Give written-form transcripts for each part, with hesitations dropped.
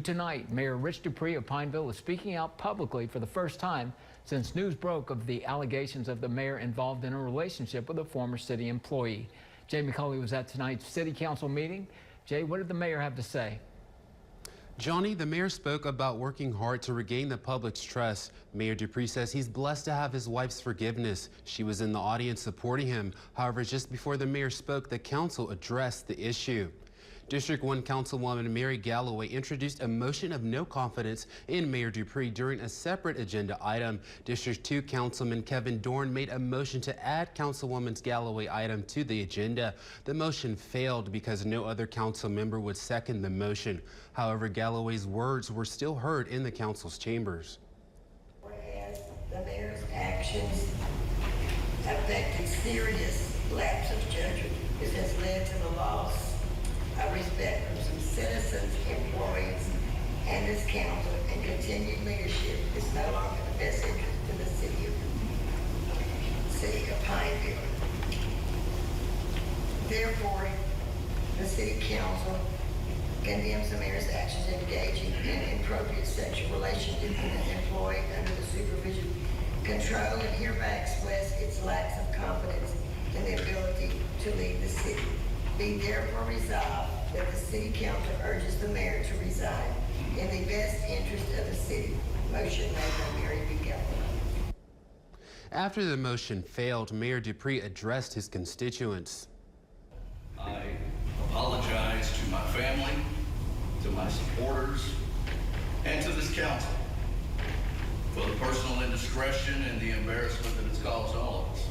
Tonight, Mayor Rich Dupree of Pineville is speaking out publicly for the first time since news broke of the allegations of the mayor involved in a relationship with a former city employee. Jay McCulley was at tonight's city council meeting. Jay, what did the mayor have to say? Johnny, the mayor spoke about working hard to regain the public's trust. Mayor Dupree says he's blessed to have his wife's forgiveness. She was in the audience supporting him. However, just before the mayor spoke, the council addressed the issue. District 1 Councilwoman Mary Galloway introduced a motion of no confidence in Mayor Dupree during a separate agenda item. District 2 Councilman Kevin Dorn made a motion to add Councilwoman Galloway item to the agenda. The motion failed because no other council member would second the motion. However, Galloway's words were still heard in the council's chambers. Whereas the mayor's actions affected serious lapse of judgment, this has led to the loss of respect from some citizens, employees, and this council, and continued leadership is no longer the best interest of the city of Pineville. Therefore, the city council condemns the mayor's actions engaging in inappropriate sexual relationship with an employee under the supervision, control, and hereby express its lack of confidence in the ability to lead the city. Be therefore resolved that the city council urges the mayor to resign in the best interest of the city. Motion made by Mary Galloway. After the motion failed, Mayor Dupree addressed his constituents. I apologize to my family, to my supporters, and to this council for the personal indiscretion and the embarrassment that it's caused all of us.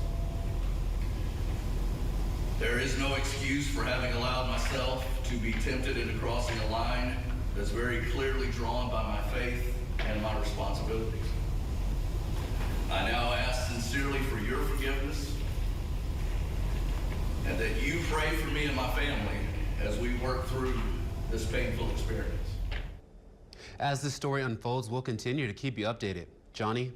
There is no excuse for having allowed myself to be tempted into crossing a line that's very clearly drawn by my faith and my responsibilities. I now ask sincerely for your forgiveness and that you pray for me and my family as we work through this painful experience. As the story unfolds, we'll continue to keep you updated. Johnny?